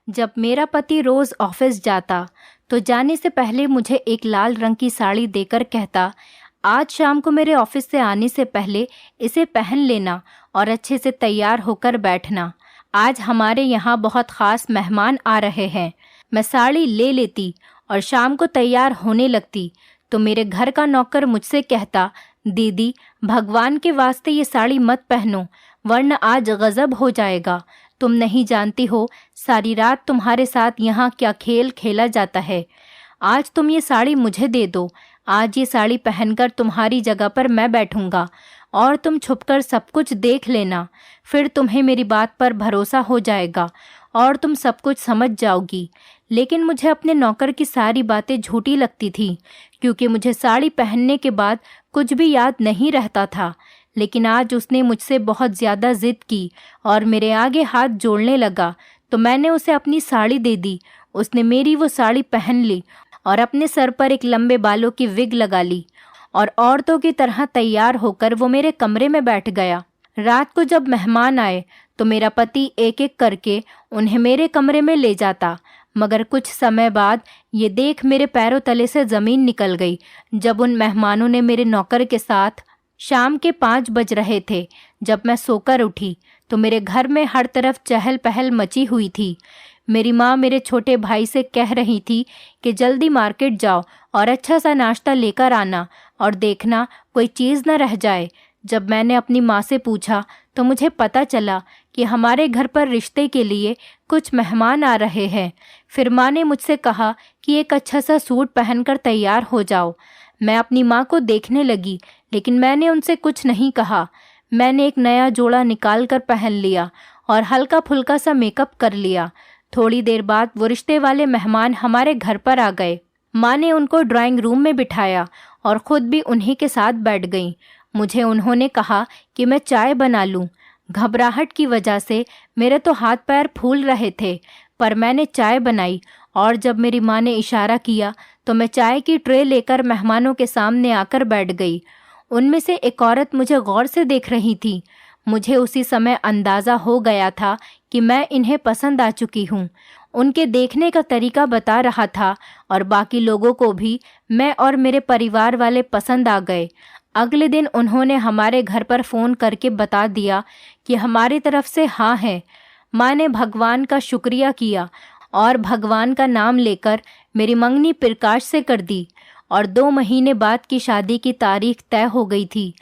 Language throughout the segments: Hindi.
जब मेरा पति रोज़ ऑफिस जाता तो जाने से पहले मुझे एक लाल रंग की साड़ी देकर कहता, आज शाम को मेरे ऑफिस से आने से पहले इसे पहन लेना और अच्छे से तैयार होकर बैठना। आज हमारे यहाँ बहुत ख़ास मेहमान आ रहे हैं। मैं साड़ी ले लेती और शाम को तैयार होने लगती तो मेरे घर का नौकर मुझसे कहता, दीदी भगवान के वास्ते ये साड़ी मत पहनो वरना आज गज़ब हो जाएगा। तुम नहीं जानती हो सारी रात तुम्हारे साथ यहाँ क्या खेल खेला जाता है। आज तुम ये साड़ी मुझे दे दो। आज ये साड़ी पहनकर तुम्हारी जगह पर मैं बैठूंगा और तुम छुपकर सब कुछ देख लेना। फिर तुम्हें मेरी बात पर भरोसा हो जाएगा और तुम सब कुछ समझ जाओगी। लेकिन मुझे अपने नौकर की सारी बातें झूठी लगती थी क्योंकि मुझे साड़ी पहनने के बाद कुछ भी याद नहीं रहता था। लेकिन आज उसने मुझसे बहुत ज़्यादा ज़िद की और मेरे आगे हाथ जोड़ने लगा तो मैंने उसे अपनी साड़ी दे दी। उसने मेरी वो साड़ी पहन ली और अपने सर पर एक लंबे बालों की विग लगा ली और औरतों की तरह तैयार होकर वो मेरे कमरे में बैठ गया। रात को जब मेहमान आए तो मेरा पति एक एक करके उन्हें मेरे कमरे में ले जाता, मगर कुछ समय बाद ये देख मेरे पैरों तले से ज़मीन निकल गई जब उन मेहमानों ने मेरे नौकर के साथ शाम के 5 बज रहे थे। जब मैं सोकर उठी तो मेरे घर में हर तरफ चहल पहल मची हुई थी। मेरी माँ मेरे छोटे भाई से कह रही थी कि जल्दी मार्केट जाओ और अच्छा सा नाश्ता लेकर आना और देखना कोई चीज़ न रह जाए। जब मैंने अपनी माँ से पूछा तो मुझे पता चला कि हमारे घर पर रिश्ते के लिए कुछ मेहमान आ रहे हैं। फिर माँ ने मुझसे कहा कि एक अच्छा सा सूट पहनकर तैयार हो जाओ। मैं अपनी माँ को देखने लगी लेकिन मैंने उनसे कुछ नहीं कहा। मैंने एक नया जोड़ा निकाल कर पहन लिया और हल्का फुल्का सा मेकअप कर लिया। थोड़ी देर बाद वो रिश्ते वाले मेहमान हमारे घर पर आ गए। माँ ने उनको ड्राइंग रूम में बिठाया और ख़ुद भी उन्हीं के साथ बैठ गईं। मुझे उन्होंने कहा कि मैं चाय बना लूं। घबराहट की वजह से मेरे तो हाथ पैर फूल रहे थे, पर मैंने चाय बनाई और जब मेरी माँ ने इशारा किया तो मैं चाय की ट्रे लेकर मेहमानों के सामने आकर बैठ गई। उनमें से एक औरत मुझे गौर से देख रही थी। मुझे उसी समय अंदाज़ा हो गया था कि मैं इन्हें पसंद आ चुकी हूँ। उनके देखने का तरीका बता रहा था और बाकी लोगों को भी मैं और मेरे परिवार वाले पसंद आ गए। अगले दिन उन्होंने हमारे घर पर फ़ोन करके बता दिया कि हमारी तरफ से हाँ है। माँ ने भगवान का शुक्रिया किया और भगवान का नाम लेकर मेरी मंगनी प्रकाश से कर दी और 2 महीने बाद की शादी की तारीख तय हो गई थी।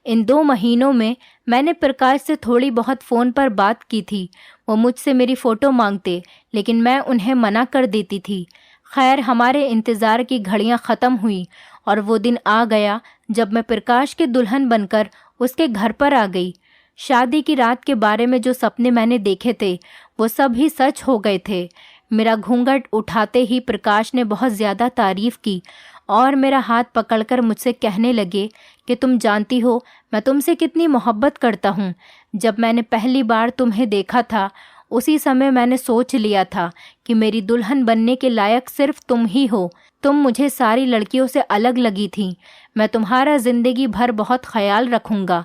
इन 2 महीनों में मैंने प्रकाश से थोड़ी बहुत फ़ोन पर बात की थी। वो मुझसे मेरी फ़ोटो मांगते लेकिन मैं उन्हें मना कर देती थी। खैर हमारे इंतज़ार की घड़ियां ख़त्म हुई और वो दिन आ गया जब मैं प्रकाश की दुल्हन बनकर उसके घर पर आ गई। शादी की रात के बारे में जो सपने मैंने देखे थे वो सब ही सच हो गए थे। मेरा घूंघट उठाते ही प्रकाश ने बहुत ज़्यादा तारीफ़ की और मेरा हाथ पकड़कर मुझसे कहने लगे कि तुम जानती हो मैं तुमसे कितनी मोहब्बत करता हूँ। जब मैंने पहली बार तुम्हें देखा था उसी समय मैंने सोच लिया था कि मेरी दुल्हन बनने के लायक सिर्फ तुम ही हो। तुम मुझे सारी लड़कियों से अलग लगी थी। मैं तुम्हारा ज़िंदगी भर बहुत ख्याल रखूँगा।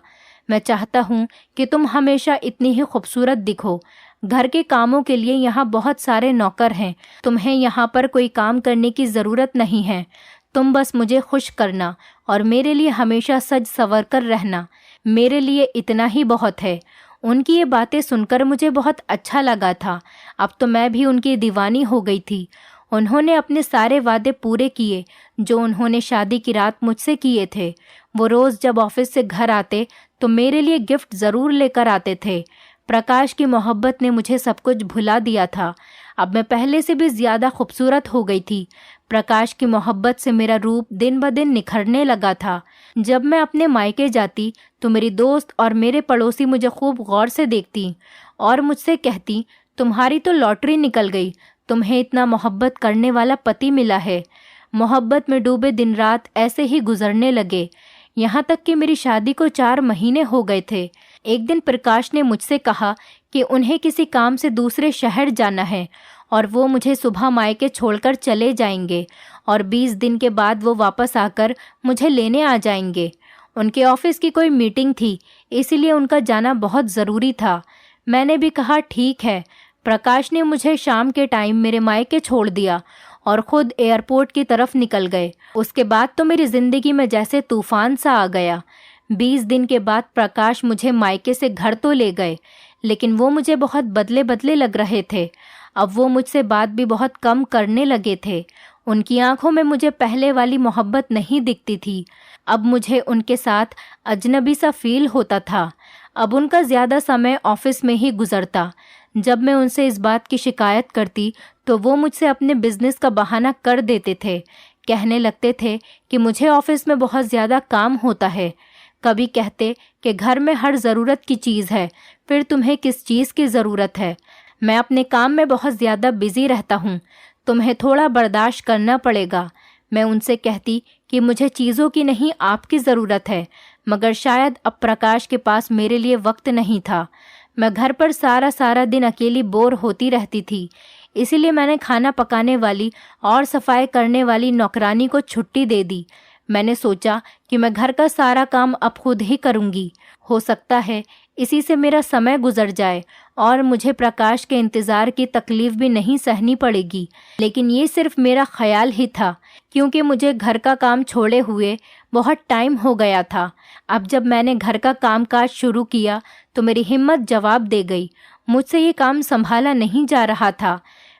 मैं चाहता हूँ कि तुम हमेशा इतनी ही खूबसूरत दिखो। घर के कामों के लिए यहाँ बहुत सारे नौकर हैं। तुम्हें यहाँ पर कोई काम करने की ज़रूरत नहीं है। तुम बस मुझे खुश करना और मेरे लिए हमेशा सज संवर कर रहना। मेरे लिए इतना ही बहुत है। उनकी ये बातें सुनकर मुझे बहुत अच्छा लगा था। अब तो मैं भी उनकी दीवानी हो गई थी। उन्होंने अपने सारे वादे पूरे किए जो उन्होंने शादी की रात मुझसे किए थे। वो रोज़ जब ऑफिस से घर आते तो मेरे लिए गिफ्ट ज़रूर लेकर आते थे। प्रकाश की मोहब्बत ने मुझे सब कुछ भुला दिया था। अब मैं पहले से भी ज़्यादा खूबसूरत हो गई थी। प्रकाश की मोहब्बत से मेरा रूप दिन ब दिन निखरने लगा था। जब मैं अपने मायके जाती तो मेरी दोस्त और मेरे पड़ोसी मुझे खूब गौर से देखती और मुझसे कहती, तुम्हारी तो लॉटरी निकल गई, तुम्हें इतना मोहब्बत करने वाला पति मिला है। मोहब्बत में डूबे दिन रात ऐसे ही गुजरने लगे। यहाँ तक कि मेरी शादी को 4 महीने हो गए थे। एक दिन प्रकाश ने मुझसे कहा कि उन्हें किसी काम से दूसरे शहर जाना है और वो मुझे सुबह मायके छोड़कर चले जाएंगे और 20 दिन के बाद वो वापस आकर मुझे लेने आ जाएंगे। उनके ऑफिस की कोई मीटिंग थी, इसीलिए उनका जाना बहुत ज़रूरी था। मैंने भी कहा ठीक है, प्रकाश ने मुझे शाम के टाइम मेरे मायके छोड़ दिया और खुद एयरपोर्ट की तरफ निकल गए। उसके बाद तो मेरी ज़िंदगी में जैसे तूफान सा आ गया। 20 दिन के बाद प्रकाश मुझे मायके से घर तो ले गए, लेकिन वो मुझे बहुत बदले बदले लग रहे थे। अब वो मुझसे बात भी बहुत कम करने लगे थे। उनकी आंखों में मुझे पहले वाली मोहब्बत नहीं दिखती थी। अब मुझे उनके साथ अजनबी सा फील होता था। अब उनका ज़्यादा समय ऑफिस में ही गुजरता। जब मैं उनसे इस बात की शिकायत करती तो वो मुझसे अपने बिजनेस का बहाना कर देते थे। कहने लगते थे कि मुझे ऑफिस में बहुत ज़्यादा काम होता है। कभी कहते कि घर में हर ज़रूरत की चीज़ है, फिर तुम्हें किस चीज़ की ज़रूरत है। मैं अपने काम में बहुत ज़्यादा बिज़ी रहता हूँ, तुम्हें थोड़ा बर्दाश्त करना पड़ेगा। मैं उनसे कहती कि मुझे चीज़ों की नहीं आपकी ज़रूरत है, मगर शायद अब प्रकाश के पास मेरे लिए वक्त नहीं था। मैं घर पर सारा दिन अकेली बोर होती रहती थी। इसीलिए मैंने खाना पकाने वाली और सफाई करने वाली नौकरानी को छुट्टी दे दी। मैंने सोचा कि मैं घर का सारा काम अब खुद ही करूँगी। हो सकता है इसी से मेरा समय गुजर जाए और मुझे प्रकाश के इंतज़ार की तकलीफ़ भी नहीं सहनी पड़ेगी। लेकिन ये सिर्फ मेरा ख्याल ही था, क्योंकि मुझे घर का काम छोड़े हुए बहुत टाइम हो गया था। अब जब मैंने घर का कामकाज शुरू किया तो मेरी हिम्मत जवाब दे गई। मुझसे ये काम संभाला नहीं जा रहा था।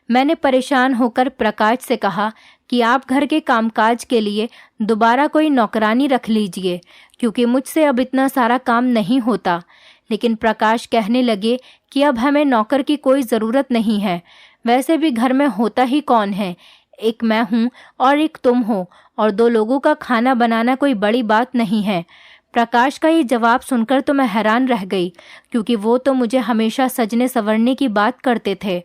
मैंने परेशान होकर प्रकाश से कहा कि आप घर के कामकाज के लिए दोबारा कोई नौकरानी रख लीजिए, क्योंकि मुझसे अब इतना सारा काम नहीं होता। लेकिन प्रकाश कहने लगे कि अब हमें नौकर की कोई ज़रूरत नहीं है। वैसे भी घर में होता ही कौन है, एक मैं हूँ और एक तुम हो, और 2 लोगों का खाना बनाना कोई बड़ी बात नहीं है। प्रकाश का ये जवाब सुनकर तो मैं हैरान रह गई, क्योंकि वो तो मुझे हमेशा सजने संवरने की बात करते थे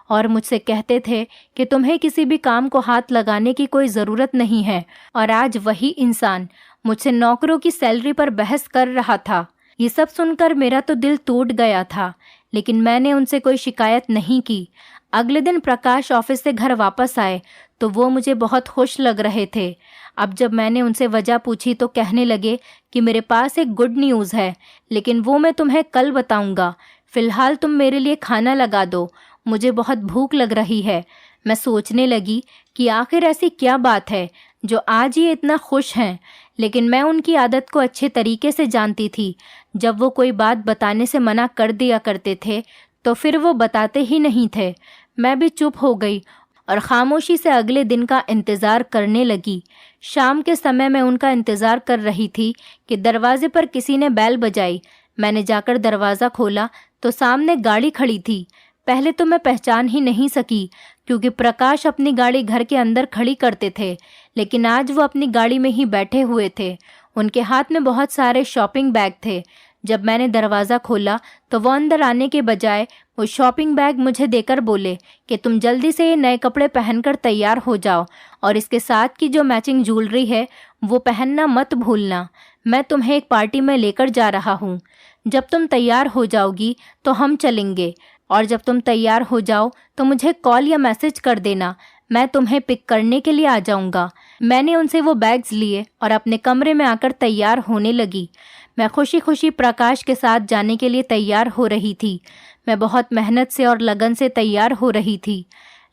और मुझसे कहते थे कि तुम्हें किसी भी काम को हाथ लगाने की कोई ज़रूरत नहीं है। और आज वही इंसान मुझसे नौकरों की सैलरी पर बहस कर रहा था। ये सब सुनकर मेरा तो दिल टूट गया था, लेकिन मैंने उनसे कोई शिकायत नहीं की। अगले दिन प्रकाश ऑफिस से घर वापस आए तो वो मुझे बहुत खुश लग रहे थे। अब जब मैंने उनसे वजह पूछी तो कहने लगे कि मेरे पास एक गुड न्यूज़ है, लेकिन वो मैं तुम्हें कल बताऊंगा। फ़िलहाल तुम मेरे लिए खाना लगा दो, मुझे बहुत भूख लग रही है। मैं सोचने लगी कि आखिर ऐसी क्या बात है जो आज ये इतना खुश हैं, लेकिन मैं उनकी आदत को अच्छे तरीके से जानती थी। जब वो कोई बात बताने से मना कर दिया करते थे तो फिर वो बताते ही नहीं थे। मैं भी चुप हो गई और खामोशी से अगले दिन का इंतज़ार करने लगी। शाम के समय मैं उनका इंतज़ार कर रही थी कि दरवाजे पर किसी ने बैल बजाई। मैंने जाकर दरवाज़ा खोला तो सामने गाड़ी खड़ी थी। पहले तो मैं पहचान ही नहीं सकी, क्योंकि प्रकाश अपनी गाड़ी घर के अंदर खड़ी करते थे, लेकिन आज वो अपनी गाड़ी में ही बैठे हुए थे। उनके हाथ में बहुत सारे शॉपिंग बैग थे। जब मैंने दरवाज़ा खोला तो वो अंदर आने के बजाय वो शॉपिंग बैग मुझे देकर बोले कि तुम जल्दी से ये नए कपड़े पहनकर तैयार हो जाओ, और इसके साथ की जो मैचिंग ज्वेलरी है वो पहनना मत भूलना। मैं तुम्हें एक पार्टी में लेकर जा रहा हूँ। जब तुम तैयार हो जाओगी तो हम चलेंगे, और जब तुम तैयार हो जाओ तो मुझे कॉल या मैसेज कर देना, मैं तुम्हें पिक करने के लिए आ जाऊँगा। मैंने उनसे वो बैग्स लिए और अपने कमरे में आकर तैयार होने लगी। मैं खुशी खुशी प्रकाश के साथ जाने के लिए तैयार हो रही थी। मैं बहुत मेहनत से और लगन से तैयार हो रही थी।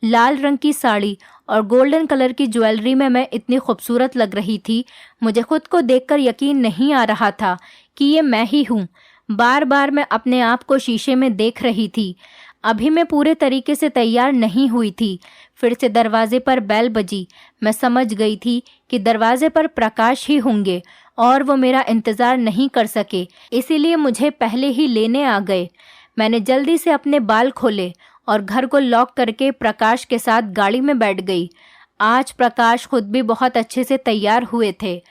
लाल रंग की साड़ी और गोल्डन कलर की ज्वेलरी में मैं इतनी खूबसूरत लग रही थी, मुझे खुद को देखकर यकीन नहीं आ रहा था कि ये मैं ही हूँ। बार बार मैं अपने आप को शीशे में देख रही थी। अभी मैं पूरे तरीके से तैयार नहीं हुई थी। फिर से दरवाजे पर बेल बजी। मैं समझ गई थी कि दरवाजे पर प्रकाश ही होंगे और वो मेरा इंतज़ार नहीं कर सके, इसीलिए मुझे पहले ही लेने आ गए। मैंने जल्दी से अपने बाल खोले और घर को लॉक करके प्रकाश के साथ गाड़ी में बैठ गई। आज प्रकाश खुद भी बहुत अच्छे से तैयार हुए थे।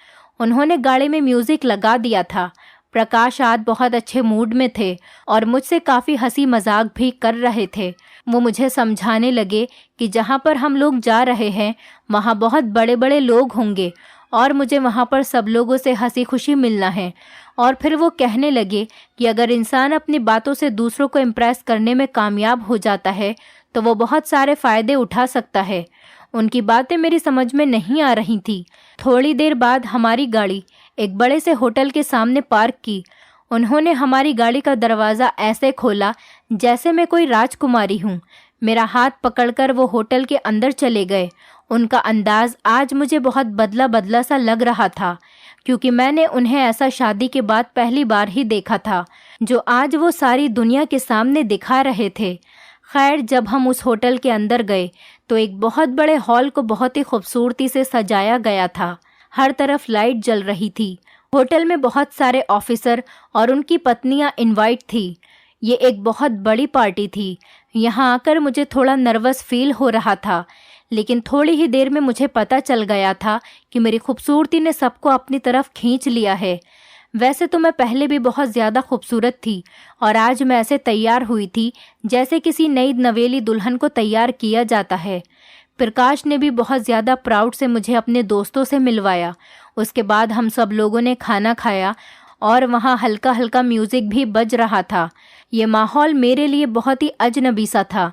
उन्होंने गाड़ी में म्यूज़िक लगा दिया था। प्रकाश आज बहुत अच्छे मूड में थे और मुझसे काफ़ी हंसी मजाक भी कर रहे थे। वो मुझे समझाने लगे कि जहाँ पर हम लोग जा रहे हैं वहाँ बहुत बड़े बड़े लोग होंगे और मुझे वहाँ पर सब लोगों से हंसी खुशी मिलना है। और फिर वो कहने लगे कि अगर इंसान अपनी बातों से दूसरों को इम्प्रेस करने में कामयाब हो जाता है तो वो बहुत सारे फ़ायदे उठा सकता है। उनकी बातें मेरी समझ में नहीं आ रही थी। थोड़ी देर बाद हमारी गाड़ी एक बड़े से होटल के सामने पार्क की। उन्होंने हमारी गाड़ी का दरवाज़ा ऐसे खोला जैसे मैं कोई राजकुमारी हूँ। मेरा हाथ पकड़कर वो होटल के अंदर चले गए। उनका अंदाज आज मुझे बहुत बदला बदला सा लग रहा था, क्योंकि मैंने उन्हें ऐसा शादी के बाद पहली बार ही देखा था, जो आज वो सारी दुनिया के सामने दिखा रहे थे। खैर, जब हम उस होटल के अंदर गए तो एक बहुत बड़े हॉल को बहुत ही खूबसूरती से सजाया गया था। हर तरफ लाइट जल रही थी। होटल में बहुत सारे ऑफिसर और उनकी पत्नियां इनवाइट थी। ये एक बहुत बड़ी पार्टी थी। यहाँ आकर मुझे थोड़ा नर्वस फील हो रहा था, लेकिन थोड़ी ही देर में मुझे पता चल गया था कि मेरी खूबसूरती ने सबको अपनी तरफ खींच लिया है। वैसे तो मैं पहले भी बहुत ज़्यादा खूबसूरत थी और आज मैं ऐसे तैयार हुई थी जैसे किसी नई नवेली दुल्हन को तैयार किया जाता है। प्रकाश ने भी बहुत ज़्यादा प्राउड से मुझे अपने दोस्तों से मिलवाया। उसके बाद हम सब लोगों ने खाना खाया और वहाँ हल्का हल्का म्यूज़िक भी बज रहा था। ये माहौल मेरे लिए बहुत ही अजनबी सा था।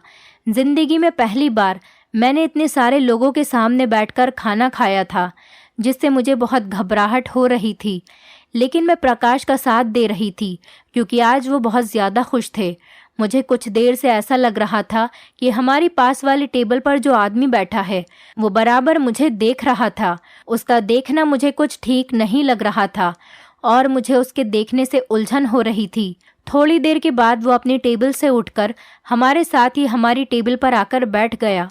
ज़िंदगी में पहली बार मैंने इतने सारे लोगों के सामने बैठकर खाना खाया था, जिससे मुझे बहुत घबराहट हो रही थी। लेकिन मैं प्रकाश का साथ दे रही थी, क्योंकि आज वो बहुत ज़्यादा खुश थे। मुझे कुछ देर से ऐसा लग रहा था कि हमारी पास वाली टेबल पर जो आदमी बैठा है वो बराबर मुझे देख रहा था। उसका देखना मुझे कुछ ठीक नहीं लग रहा था और मुझे उसके देखने से उलझन हो रही थी। थोड़ी देर के बाद वो अपनी टेबल से उठकर हमारे साथ ही हमारी टेबल पर आकर बैठ गया।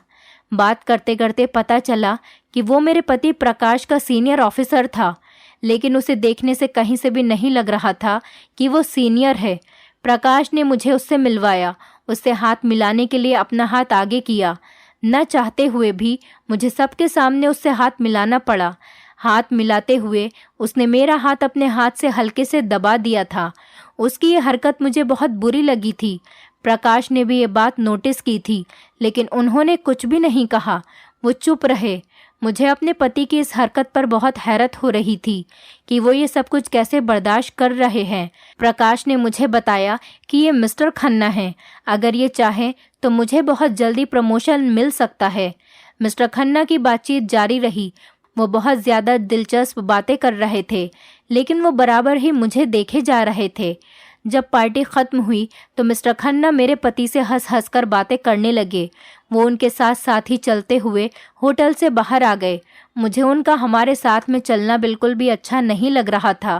बात करते करते पता चला कि वो मेरे पति प्रकाश का सीनियर ऑफिसर था, लेकिन उसे देखने से कहीं से भी नहीं लग रहा था कि वो सीनियर है। प्रकाश ने मुझे उससे मिलवाया। उससे हाथ मिलाने के लिए अपना हाथ आगे किया। न चाहते हुए भी मुझे सबके सामने उससे हाथ मिलाना पड़ा। हाथ मिलाते हुए उसने मेरा हाथ अपने हाथ से हल्के से दबा दिया था। उसकी ये हरकत मुझे बहुत बुरी लगी थी। प्रकाश ने भी ये बात नोटिस की थी, लेकिन उन्होंने कुछ भी नहीं कहा। वो चुप रहे। मुझे अपने पति की इस हरकत पर बहुत हैरत हो रही थी कि वो ये सब कुछ कैसे बर्दाश्त कर रहे हैं। प्रकाश ने मुझे बताया कि ये मिस्टर खन्ना हैं। अगर ये चाहें तो मुझे बहुत जल्दी प्रमोशन मिल सकता है। मिस्टर खन्ना की बातचीत जारी रही। वो बहुत ज़्यादा दिलचस्प बातें कर रहे थे, लेकिन वो बराबर ही मुझे देखे जा रहे थे। जब पार्टी ख़त्म हुई तो मिस्टर खन्ना मेरे पति से हंस हंस कर बातें करने लगे। वो उनके साथ साथ ही चलते हुए होटल से बाहर आ गए। मुझे उनका हमारे साथ में चलना बिल्कुल भी अच्छा नहीं लग रहा था।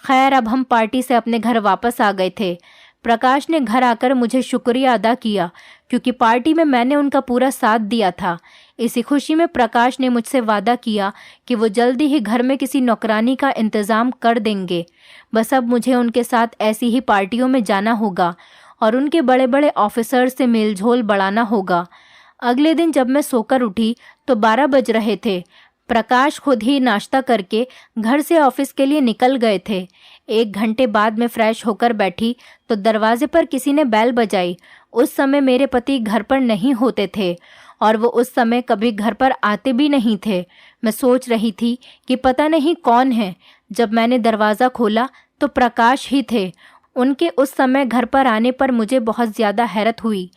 खैर, अब हम पार्टी से अपने घर वापस आ गए थे। प्रकाश ने घर आकर मुझे शुक्रिया अदा किया, क्योंकि पार्टी में मैंने उनका पूरा साथ दिया था। इसी खुशी में प्रकाश ने मुझसे वादा किया कि वो जल्दी ही घर में किसी नौकरानी का इंतज़ाम कर देंगे। बस अब मुझे उनके साथ ऐसी ही पार्टियों में जाना होगा और उनके बड़े बड़े ऑफिसर से मेलझोल बढ़ाना होगा। अगले दिन जब मैं सोकर उठी तो 12 बज रहे थे। प्रकाश खुद ही नाश्ता करके घर से ऑफिस के लिए निकल गए थे। 1 घंटे बाद मैं फ्रेश होकर बैठी तो दरवाजे पर किसी ने बेल बजाई। उस समय मेरे पति घर पर नहीं होते थे और वो उस समय कभी घर पर आते भी नहीं थे। मैं सोच रही थी कि पता नहीं कौन है। जब मैंने दरवाज़ा खोला तो प्रकाश ही थे। उनके उस समय घर पर आने पर मुझे बहुत ज़्यादा हैरत हुई,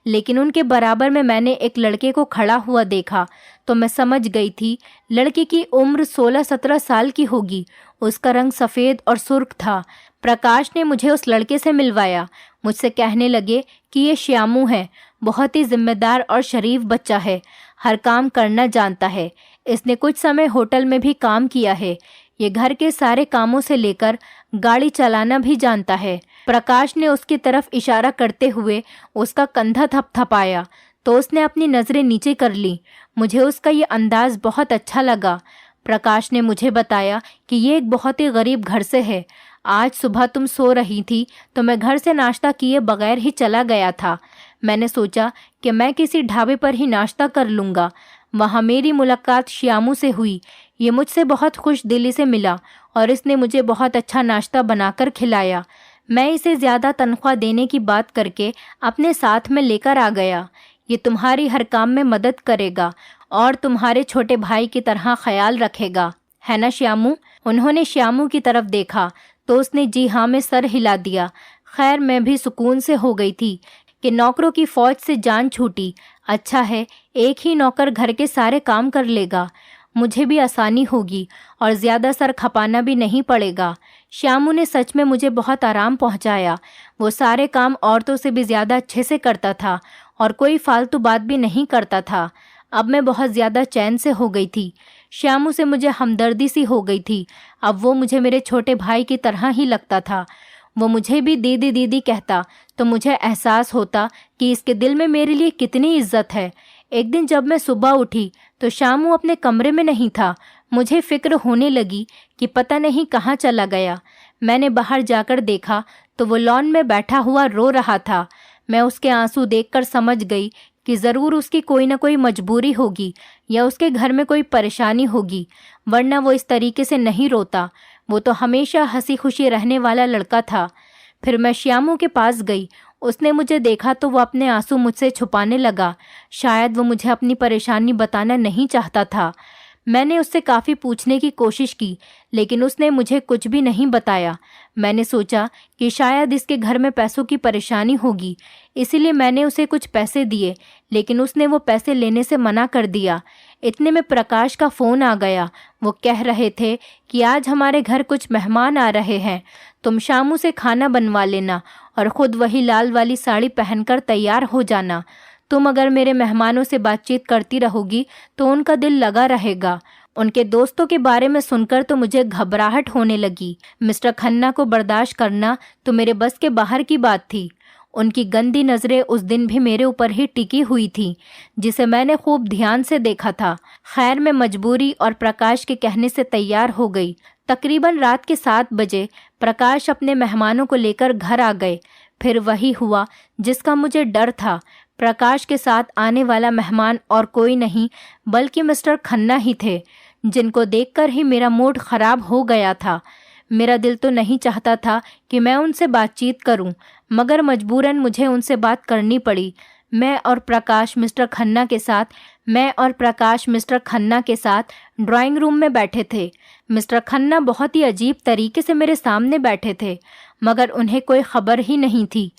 लेकिन उनके बराबर में मैंने एक लड़के को खड़ा हुआ देखा तो मैं समझ गई थी लड़के की उम्र 16-17 साल की होगी। उसका रंग सफ़ेद और सुर्ख था। प्रकाश ने मुझे उस लड़के से मिलवाया। मुझसे कहने लगे कि ये श्यामू है, बहुत ही जिम्मेदार और शरीफ बच्चा है, हर काम करना जानता है। इसने कुछ समय होटल में भी काम किया है। ये घर के सारे कामों से लेकर गाड़ी चलाना भी जानता है। प्रकाश ने उसकी तरफ इशारा करते हुए उसका कंधा थपथपाया तो उसने अपनी नज़रें नीचे कर ली। मुझे उसका ये अंदाज़ बहुत अच्छा लगा। प्रकाश ने मुझे बताया कि ये एक बहुत ही गरीब घर से है। आज सुबह तुम सो रही थी तो मैं घर से नाश्ता किए बगैर ही चला गया था। मैंने सोचा कि मैं किसी ढाबे पर ही नाश्ता कर लूँगा। वहाँ मेरी मुलाकात श्यामू से हुई। ये मुझसे बहुत खुश दिली से मिला और इसने मुझे बहुत अच्छा नाश्ता बनाकर खिलाया। मैं इसे ज़्यादा तनख्वाह देने की बात करके अपने साथ में लेकर आ गया। ये तुम्हारी हर काम में मदद करेगा और तुम्हारे छोटे भाई की तरह ख्याल रखेगा, है ना श्यामू? उन्होंने श्यामू की तरफ देखा तो उसने जी हाँ में सर हिला दिया। खैर, मैं भी सुकून से हो गई थी कि नौकरों की फ़ौज से जान छूटी। अच्छा है, एक ही नौकर घर के सारे काम कर लेगा। मुझे भी आसानी होगी और ज़्यादा सर खपाना भी नहीं पड़ेगा। श्यामू ने सच में मुझे बहुत आराम पहुंचाया। वो सारे काम औरतों से भी ज़्यादा अच्छे से करता था और कोई फालतू बात भी नहीं करता था। अब मैं बहुत ज़्यादा चैन से हो गई थी। श्यामू से मुझे हमदर्दी सी हो गई थी। अब वो मुझे मेरे छोटे भाई की तरह ही लगता था। वो मुझे भी दीदी दीदी कहता तो मुझे एहसास होता कि इसके दिल में मेरे लिए कितनी इज्जत है। एक दिन जब मैं सुबह उठी तो श्यामू अपने कमरे में नहीं था। मुझे फिक्र होने लगी कि पता नहीं कहाँ चला गया। मैंने बाहर जाकर देखा तो वो लॉन में बैठा हुआ रो रहा था। मैं उसके आंसू देखकर समझ गई कि ज़रूर उसकी कोई ना कोई मजबूरी होगी या उसके घर में कोई परेशानी होगी, वरना वो इस तरीके से नहीं रोता। वो तो हमेशा हंसी खुशी रहने वाला लड़का था। फिर मैं श्यामू के पास गई। उसने मुझे देखा तो वो अपने आंसू मुझसे छुपाने लगा। शायद वो मुझे अपनी परेशानी बताना नहीं चाहता था। मैंने उससे काफ़ी पूछने की कोशिश की, लेकिन उसने मुझे कुछ भी नहीं बताया। मैंने सोचा कि शायद इसके घर में पैसों की परेशानी होगी, इसीलिए मैंने उसे कुछ पैसे दिए, लेकिन उसने वो पैसे लेने से मना कर दिया। इतने में प्रकाश का फ़ोन आ गया। वो कह रहे थे कि आज हमारे घर कुछ मेहमान आ रहे हैं, तुम श्यामू से खाना बनवा लेना और ख़ुद वही लाल वाली साड़ी पहनकर तैयार हो जाना। तुम अगर मेरे मेहमानों से बातचीत करती रहोगी तो उनका दिल लगा रहेगा। उनके दोस्तों के बारे में सुनकर तो मुझे घबराहट होने लगी। मिस्टर खन्ना को बर्दाश्त करना तो मेरे बस के बाहर की बात थी। उनकी गंदी नज़रें उस दिन भी मेरे ऊपर ही टिकी हुई थी, जिसे मैंने खूब ध्यान से देखा था। खैर, मैं मजबूरी और प्रकाश के कहने से तैयार हो गई। तकरीबन रात के 7 बजे प्रकाश अपने मेहमानों को लेकर घर आ गए। फिर वही हुआ जिसका मुझे डर था। प्रकाश के साथ आने वाला मेहमान और कोई नहीं बल्कि मिस्टर खन्ना ही थे, जिनको देखकर ही मेरा मूड खराब हो गया था। मेरा दिल तो नहीं चाहता था कि मैं उनसे बातचीत करूं, मगर मजबूरन मुझे उनसे बात करनी पड़ी। मैं और प्रकाश मिस्टर खन्ना के साथ ड्राइंग रूम में बैठे थे। मिस्टर खन्ना बहुत ही अजीब तरीके से मेरे सामने बैठे थे, मगर उन्हें कोई खबर ही नहीं थी।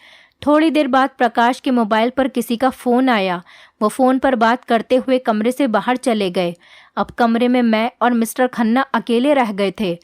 थोड़ी देर बाद प्रकाश के मोबाइल पर किसी का फ़ोन आया। वो फ़ोन पर बात करते हुए कमरे से बाहर चले गए। अब कमरे में मैं और मिस्टर खन्ना अकेले रह गए थे।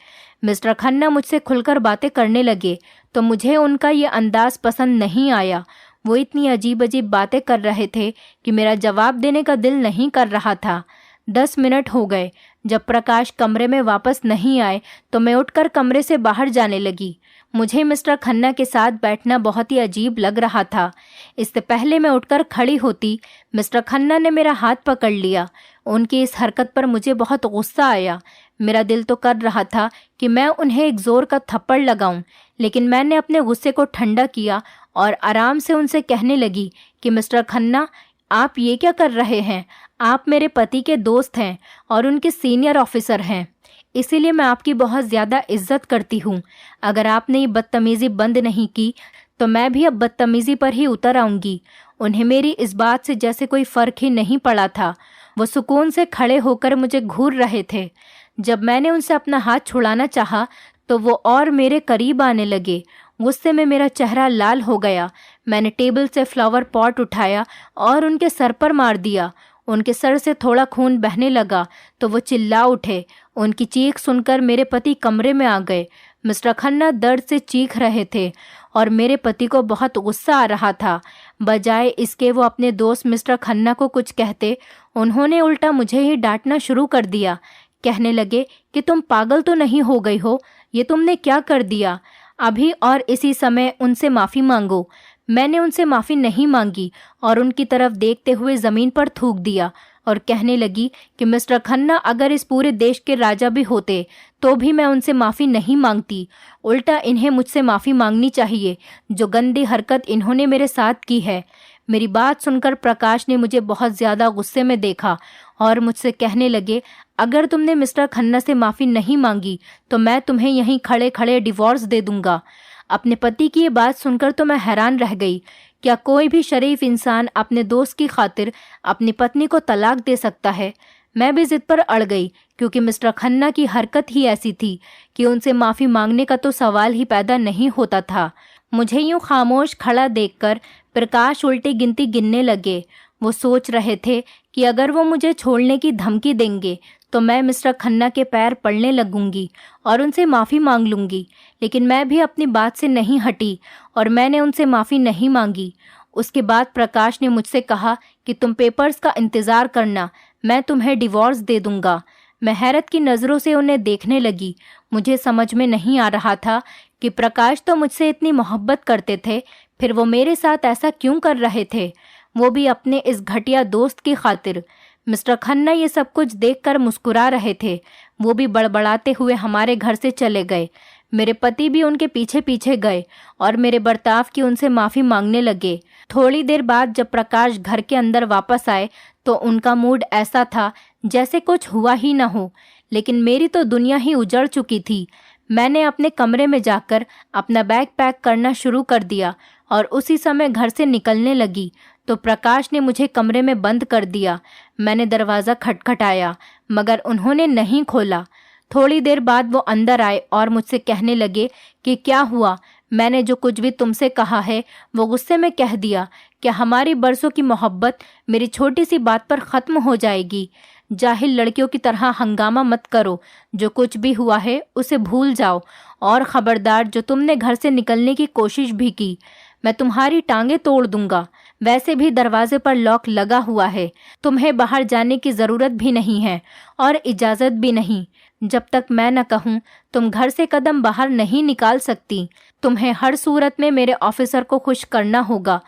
मिस्टर खन्ना मुझसे खुलकर बातें करने लगे तो मुझे उनका ये अंदाज़ पसंद नहीं आया। वो इतनी अजीब अजीब बातें कर रहे थे कि मेरा जवाब देने का दिल नहीं कर रहा था। 10 मिनट हो गए। जब प्रकाश कमरे में वापस नहीं आए तो मैं उठकर कमरे से बाहर जाने लगी। मुझे मिस्टर खन्ना के साथ बैठना बहुत ही अजीब लग रहा था। इससे पहले मैं उठकर खड़ी होती, मिस्टर खन्ना ने मेरा हाथ पकड़ लिया। उनकी इस हरकत पर मुझे बहुत गुस्सा आया। मेरा दिल तो कर रहा था कि मैं उन्हें एक ज़ोर का थप्पड़ लगाऊं, लेकिन मैंने अपने गुस्से को ठंडा किया और आराम से उनसे कहने लगी कि मिस्टर खन्ना, आप ये क्या कर रहे हैं? आप मेरे पति के दोस्त हैं और उनके सीनियर ऑफिसर हैं, इसीलिए मैं आपकी बहुत ज़्यादा इज्जत करती हूँ। अगर आपने ये बदतमीज़ी बंद नहीं की तो मैं भी अब बदतमीज़ी पर ही उतर आऊँगी। उन्हें मेरी इस बात से जैसे कोई फ़र्क ही नहीं पड़ा था। वो सुकून से खड़े होकर मुझे घूर रहे थे। जब मैंने उनसे अपना हाथ छुड़ाना चाहा तो वो और मेरे करीब आने लगे। गुस्से में मेरा चेहरा लाल हो गया। मैंने टेबल से फ्लावर पॉट उठाया और उनके सर पर मार दिया। उनके सर से थोड़ा खून बहने लगा तो वो चिल्ला उठे। उनकी चीख सुनकर मेरे पति कमरे में आ गए। मिस्टर खन्ना दर्द से चीख रहे थे और मेरे पति को बहुत गुस्सा आ रहा था। बजाय इसके वो अपने दोस्त मिस्टर खन्ना को कुछ कहते, उन्होंने उल्टा मुझे ही डांटना शुरू कर दिया। कहने लगे कि तुम पागल तो नहीं हो गई हो, ये तुमने क्या कर दिया? अभी और इसी समय उनसे माफ़ी मांगो। मैंने उनसे माफ़ी नहीं मांगी और उनकी तरफ देखते हुए ज़मीन पर थूक दिया और कहने लगी कि मिस्टर खन्ना अगर इस पूरे देश के राजा भी होते तो भी मैं उनसे माफ़ी नहीं मांगती। उल्टा इन्हें मुझसे माफ़ी मांगनी चाहिए, जो गंदी हरकत इन्होंने मेरे साथ की है। मेरी बात सुनकर प्रकाश ने मुझे बहुत ज़्यादा गुस्से में देखा और मुझसे कहने लगे, अगर तुमने मिस्टर खन्ना से माफ़ी नहीं मांगी तो मैं तुम्हें यहीं खड़े खड़े डिवोर्स दे दूंगा। अपने पति की ये बात सुनकर तो मैं हैरान रह गई। क्या कोई भी शरीफ इंसान अपने दोस्त की खातिर अपनी पत्नी को तलाक दे सकता है? मैं भी जिद पर अड़ गई, क्योंकि मिस्टर खन्ना की हरकत ही ऐसी थी कि उनसे माफ़ी मांगने का तो सवाल ही पैदा नहीं होता था। मुझे यूं खामोश खड़ा देखकर प्रकाश उल्टी गिनती गिनने लगे। वो सोच रहे थे कि अगर वो मुझे छोड़ने की धमकी देंगे तो मैं मिस्टर खन्ना के पैर पड़ने लगूंगी और उनसे माफ़ी मांग लूंगी। लेकिन मैं भी अपनी बात से नहीं हटी और मैंने उनसे माफ़ी नहीं मांगी। उसके बाद प्रकाश ने मुझसे कहा कि तुम पेपर्स का इंतज़ार करना, मैं तुम्हें डिवोर्स दे दूंगा। मैं हैरत की नज़रों से उन्हें देखने लगी। मुझे समझ में नहीं आ रहा था कि प्रकाश तो मुझसे इतनी मोहब्बत करते थे, फिर वो मेरे साथ ऐसा क्यों कर रहे थे, वो भी अपने इस घटिया दोस्त की खातिर। मिस्टर खन्ना ये सब कुछ देखकर मुस्कुरा रहे थे। वो भी बड़बड़ाते हुए हमारे घर से चले गए। मेरे पति भी उनके पीछे पीछे गए और मेरे बर्ताव की उनसे माफ़ी मांगने लगे। थोड़ी देर बाद जब प्रकाश घर के अंदर वापस आए तो उनका मूड ऐसा था जैसे कुछ हुआ ही न हो, लेकिन मेरी तो दुनिया ही उजड़ चुकी थी। मैंने अपने कमरे में जाकर अपना बैग पैक करना शुरू कर दिया और उसी समय घर से निकलने लगी तो प्रकाश ने मुझे कमरे में बंद कर दिया। मैंने दरवाज़ा खटखटाया मगर उन्होंने नहीं खोला। थोड़ी देर बाद वो अंदर आए और मुझसे कहने लगे कि क्या हुआ, मैंने जो कुछ भी तुमसे कहा है वो गुस्से में कह दिया। क्या हमारी बरसों की मोहब्बत मेरी छोटी सी बात पर ख़त्म हो जाएगी? जाहिल लड़कियों की तरह हंगामा मत करो। जो कुछ भी हुआ है उसे भूल जाओ और ख़बरदार, जो तुमने घर से निकलने की कोशिश भी की मैं तुम्हारी टांगे तोड़ दूंगा। वैसे भी दरवाजे पर लॉक लगा हुआ है। तुम्हें बाहर जाने की ज़रूरत भी नहीं है और इजाज़त भी नहीं। जब तक मैं न कहूँ तुम घर से कदम बाहर नहीं निकाल सकती। तुम्हें हर सूरत में मेरे ऑफिसर को खुश करना होगा,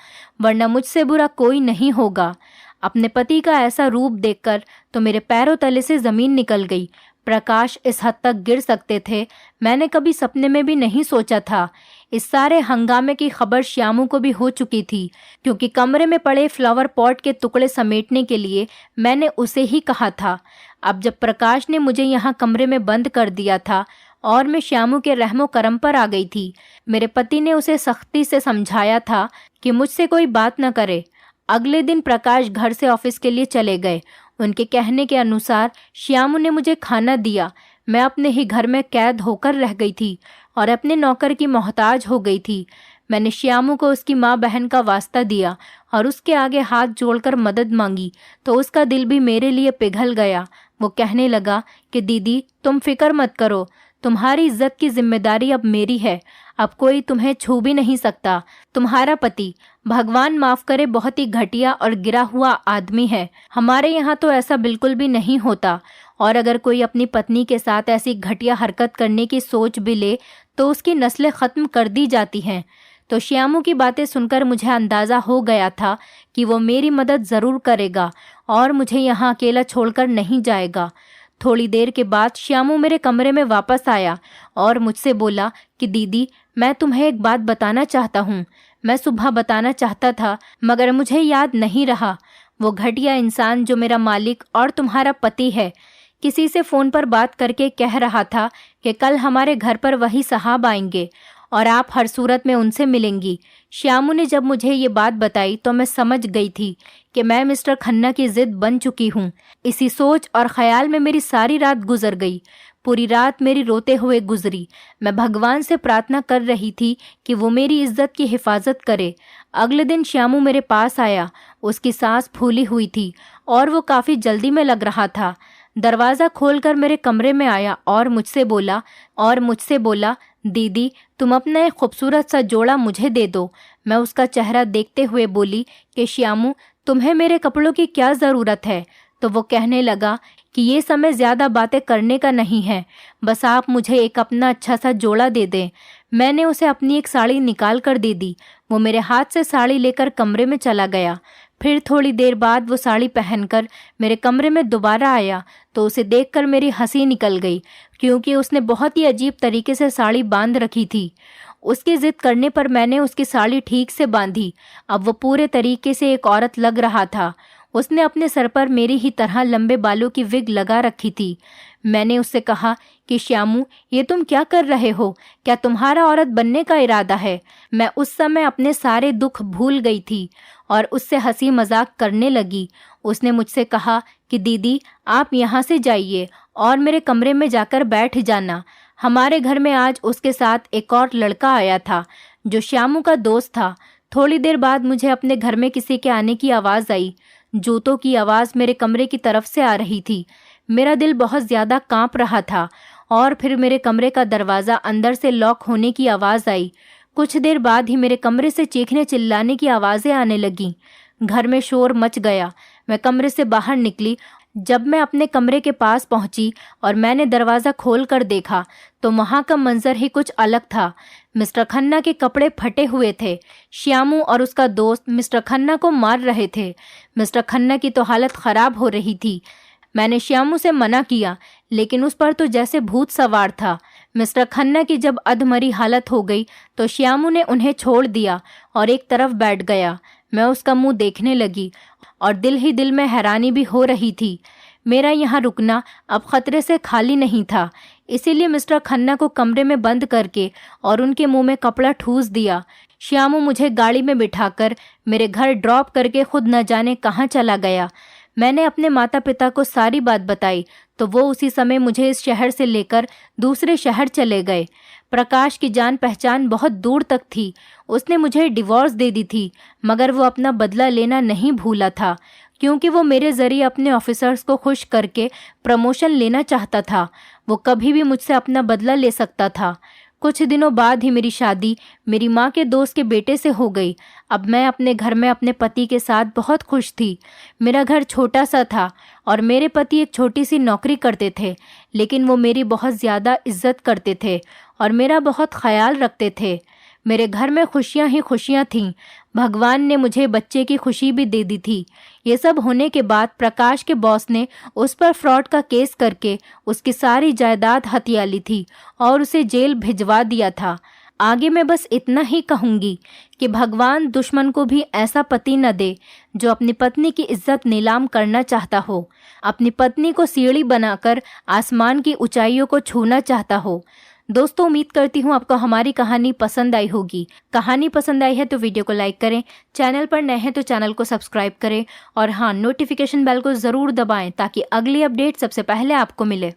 वरना मुझसे बुरा कोई नहीं होगा। अपने पति का ऐसा रूप देखकर तो मेरे पैरों तले से ज़मीन निकल गई। प्रकाश इस हद तक गिर सकते थे, मैंने कभी सपने में भी नहीं सोचा था। इस सारे हंगामे की खबर श्यामू को भी हो चुकी थी, क्योंकि कमरे में पड़े फ्लावर पॉट के टुकड़े समेटने के लिए मैंने उसे ही कहा था। अब जब प्रकाश ने मुझे यहाँ कमरे में बंद कर दिया था और मैं श्यामू के रहमो करम पर आ गई थी, मेरे पति ने उसे सख्ती से समझाया था कि मुझसे कोई बात न करे। अगले दिन प्रकाश घर से ऑफिस के लिए चले गए। उनके कहने के अनुसार श्यामू ने मुझे खाना दिया। मैं अपने ही घर में कैद होकर रह गई थी और अपने नौकर की मोहताज हो गई थी। मैंने श्यामू को उसकी माँ बहन का वास्ता दिया और उसके आगे हाथ जोड़कर मदद मांगी तो उसका दिल भी मेरे लिए पिघल गया। वो कहने लगा कि दीदी तुम फिक्र मत करो, तुम्हारी इज्जत की जिम्मेदारी अब मेरी है। अब कोई तुम्हें छू भी नहीं सकता। तुम्हारा पति, भगवान माफ करे, बहुत ही घटिया और गिरा हुआ आदमी है। हमारे यहाँ तो ऐसा बिल्कुल भी नहीं होता और अगर कोई अपनी पत्नी के साथ ऐसी घटिया हरकत करने की सोच भी ले तो उसकी नस्लें ख़त्म कर दी जाती हैं। तो श्यामू की बातें सुनकर मुझे अंदाज़ा हो गया था कि वो मेरी मदद ज़रूर करेगा और मुझे यहाँ अकेला छोड़कर नहीं जाएगा। थोड़ी देर के बाद श्यामू मेरे कमरे में वापस आया और मुझसे बोला कि दीदी मैं तुम्हें एक बात बताना चाहता हूँ। मैं सुबह बताना चाहता था मगर मुझे याद नहीं रहा। वो घटिया इंसान जो मेरा मालिक और तुम्हारा पति है, किसी से फ़ोन पर बात करके कह रहा था कि कल हमारे घर पर वही साहब आएंगे और आप हर सूरत में उनसे मिलेंगी। श्यामू ने जब मुझे ये बात बताई तो मैं समझ गई थी कि मैं मिस्टर खन्ना की जिद बन चुकी हूँ। इसी सोच और ख्याल में मेरी सारी रात गुजर गई। पूरी रात मेरी रोते हुए गुजरी। मैं भगवान से प्रार्थना कर रही थी कि वो मेरी इज्जत की हिफाजत करे। अगले दिन श्यामू मेरे पास आया। उसकी सांस फूली हुई थी और वो काफ़ी जल्दी में लग रहा था। दरवाज़ा खोलकर मेरे कमरे में आया और मुझसे बोला दीदी तुम अपना एक खूबसूरत सा जोड़ा मुझे दे दो। मैं उसका चेहरा देखते हुए बोली कि श्यामू तुम्हें मेरे कपड़ों की क्या ज़रूरत है? तो वो कहने लगा कि ये समय ज़्यादा बातें करने का नहीं है, बस आप मुझे एक अपना अच्छा सा जोड़ा दे दें। मैंने उसे अपनी एक साड़ी निकाल कर दे दी। वो मेरे हाथ से साड़ी लेकर कमरे में चला गया। फिर थोड़ी देर बाद वो साड़ी पहनकर मेरे कमरे में दोबारा आया तो उसे देखकर मेरी हंसी निकल गई, क्योंकि उसने बहुत ही अजीब तरीके से साड़ी बांध रखी थी। उसकी जिद करने पर मैंने उसकी साड़ी ठीक से बांधी। अब वो पूरे तरीके से एक औरत लग रहा था। उसने अपने सर पर मेरी ही तरह लंबे बालों की विग लगा रखी थी। मैंने उससे कहा कि श्यामू ये तुम क्या कर रहे हो? क्या तुम्हारा औरत बनने का इरादा है? मैं उस समय अपने सारे दुख भूल गई थी और उससे हंसी मजाक करने लगी। उसने मुझसे कहा कि दीदी आप यहाँ से जाइए और मेरे कमरे में जाकर बैठ जाना। हमारे घर में आज उसके साथ एक और लड़का आया था जो श्यामू का दोस्त था। थोड़ी देर बाद मुझे अपने घर में किसी के आने की आवाज़ आई। जूतों की आवाज़ मेरे कमरे की तरफ से आ रही थी। मेरा दिल बहुत ज़्यादा कांप रहा था और फिर मेरे कमरे का दरवाज़ा अंदर से लॉक होने की आवाज़ आई। कुछ देर बाद ही मेरे कमरे से चीखने चिल्लाने की आवाज़ें आने लगीं। घर में शोर मच गया। मैं कमरे से बाहर निकली। जब मैं अपने कमरे के पास पहुंची और मैंने दरवाज़ा खोल कर देखा तो वहाँ का मंजर ही कुछ अलग था। मिस्टर खन्ना के कपड़े फटे हुए थे। श्यामू और उसका दोस्त मिस्टर खन्ना को मार रहे थे। मिस्टर खन्ना की तो हालत ख़राब हो रही थी। मैंने श्यामू से मना किया, लेकिन उस पर तो जैसे भूत सवार था। मिस्टर खन्ना की जब अधमरी हालत हो गई तो श्यामू ने उन्हें छोड़ दिया और एक तरफ बैठ गया। मैं उसका मुंह देखने लगी और दिल ही दिल में हैरानी भी हो रही थी। मेरा यहाँ रुकना अब खतरे से खाली नहीं था, इसीलिए मिस्टर खन्ना को कमरे में बंद करके और उनके मुंह में कपड़ा ठूस दिया। श्यामू मुझे गाड़ी में बिठाकर मेरे घर ड्रॉप करके खुद न जाने कहाँ चला गया। मैंने अपने माता पिता को सारी बात बताई तो वो उसी समय मुझे इस शहर से लेकर दूसरे शहर चले गए। प्रकाश की जान पहचान बहुत दूर तक थी। उसने मुझे डिवोर्स दे दी थी, मगर वो अपना बदला लेना नहीं भूला था, क्योंकि वो मेरे ज़रिए अपने ऑफिसर्स को खुश करके प्रमोशन लेना चाहता था। वो कभी भी मुझसे अपना बदला ले सकता था। कुछ दिनों बाद ही मेरी शादी मेरी माँ के दोस्त के बेटे से हो गई। अब मैं अपने घर में अपने पति के साथ बहुत खुश थी। मेरा घर छोटा सा था और मेरे पति एक छोटी सी नौकरी करते थे, लेकिन वो मेरी बहुत ज़्यादा इज्जत करते थे और मेरा बहुत ख्याल रखते थे। मेरे घर में खुशियाँ ही खुशियाँ थीं। भगवान ने मुझे बच्चे की खुशी भी दे दी थी। ये सब होने के बाद प्रकाश के बॉस ने उस पर फ्रॉड का केस करके उसकी सारी जायदाद हथिया ली थी और उसे जेल भिजवा दिया था। आगे मैं बस इतना ही कहूँगी कि भगवान दुश्मन को भी ऐसा पति न दे जो अपनी पत्नी की इज्जत नीलाम करना चाहता हो, अपनी पत्नी को सीढ़ी बनाकर आसमान की ऊंचाइयों को छूना चाहता हो। दोस्तों, उम्मीद करती हूँ आपको हमारी कहानी पसंद आई होगी। कहानी पसंद आई है तो वीडियो को लाइक करें, चैनल पर नए हैं तो चैनल को सब्सक्राइब करें और हाँ, नोटिफिकेशन बेल को ज़रूर दबाएं ताकि अगली अपडेट सबसे पहले आपको मिले।